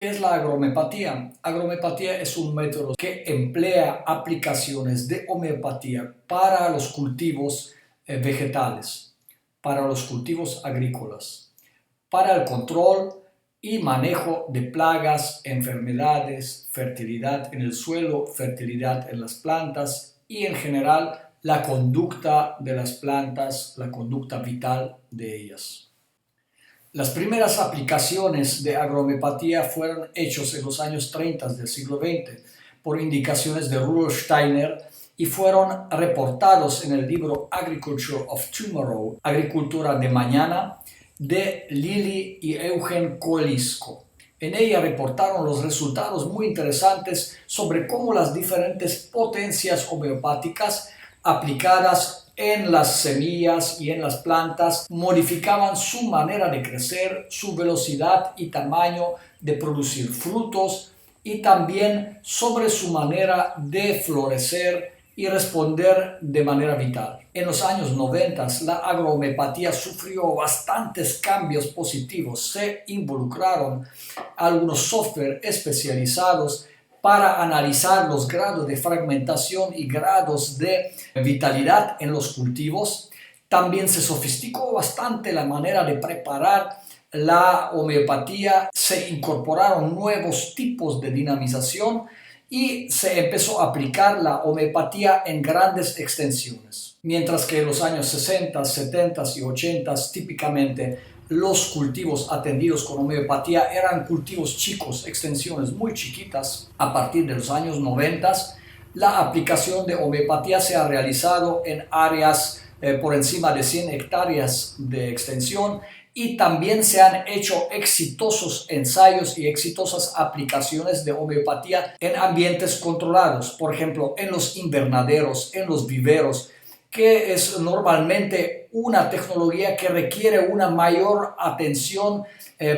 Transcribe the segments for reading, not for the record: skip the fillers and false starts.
es la agrohomeopatía? Agrohomeopatía es un método que emplea aplicaciones de homeopatía para los cultivos vegetales, para los cultivos agrícolas, para el control y manejo de plagas, enfermedades, fertilidad en el suelo, fertilidad en las plantas y en general la conducta de las plantas, la conducta vital de ellas. Las primeras aplicaciones de agrohomeopatía fueron hechas en los años 30 del siglo XX por indicaciones de Rudolf Steiner y fueron reportados en el libro Agriculture of Tomorrow, Agricultura de Mañana, de Lilly y Eugen Koeliszko. En ella reportaron los resultados muy interesantes sobre cómo las diferentes potencias homeopáticas aplicadas en las semillas y en las plantas modificaban su manera de crecer, su velocidad y tamaño de producir frutos y también sobre su manera de florecer y responder de manera vital. En los años 90 la agrohomeopatía sufrió bastantes cambios positivos. Se involucraron algunos software especializados para analizar los grados de fragmentación y grados de vitalidad en los cultivos. También se sofisticó bastante la manera de preparar la homeopatía, se incorporaron nuevos tipos de dinamización y se empezó a aplicar la homeopatía en grandes extensiones. Mientras que en los años 60, 70 y 80 típicamente los cultivos atendidos con homeopatía eran cultivos chicos, extensiones muy chiquitas. A partir de los años 90, la aplicación de homeopatía se ha realizado en áreas por encima de 100 hectáreas de extensión y también se han hecho exitosos ensayos y exitosas aplicaciones de homeopatía en ambientes controlados, por ejemplo, en los invernaderos, en los viveros, que es normalmente una tecnología que requiere una mayor atención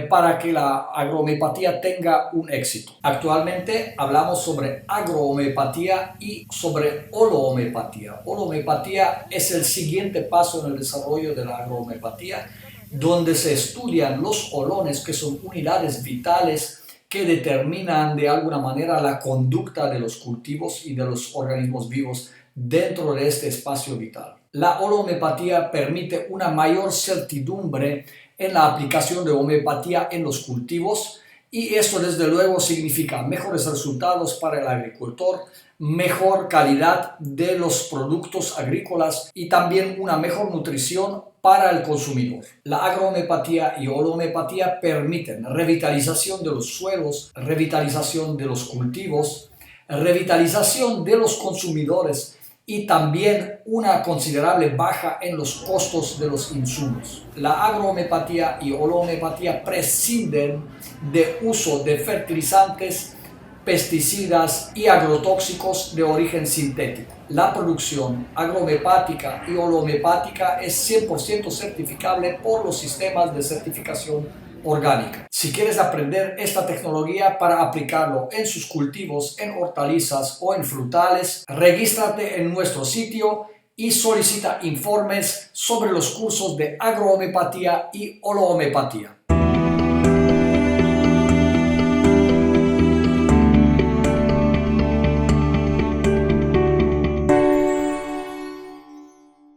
para que la agrohomeopatía tenga un éxito. Actualmente hablamos sobre agrohomeopatía y sobre holohomeopatía. Holohomeopatía es el siguiente paso en el desarrollo de la agrohomeopatía, donde se estudian los holones, que son unidades vitales que determinan de alguna manera la conducta de los cultivos y de los organismos vivos dentro de este espacio vital. La holohomeopatía permite una mayor certidumbre en la aplicación de homeopatía en los cultivos y esto desde luego significa mejores resultados para el agricultor, mejor calidad de los productos agrícolas y también una mejor nutrición para el consumidor. La agrohomeopatía y holohomeopatía permiten revitalización de los suelos, revitalización de los cultivos, revitalización de los consumidores y también una considerable baja en los costos de los insumos. La agrohomeopatía y holohomeopatía prescinden de uso de fertilizantes, pesticidas y agrotóxicos de origen sintético. La producción agrohomeopática y holohomeopática es 100% certificable por los sistemas de certificación orgánica. Si quieres aprender esta tecnología para aplicarlo en sus cultivos, en hortalizas o en frutales, regístrate en nuestro sitio y solicita informes sobre los cursos de agrohomeopatía y holohomeopatía.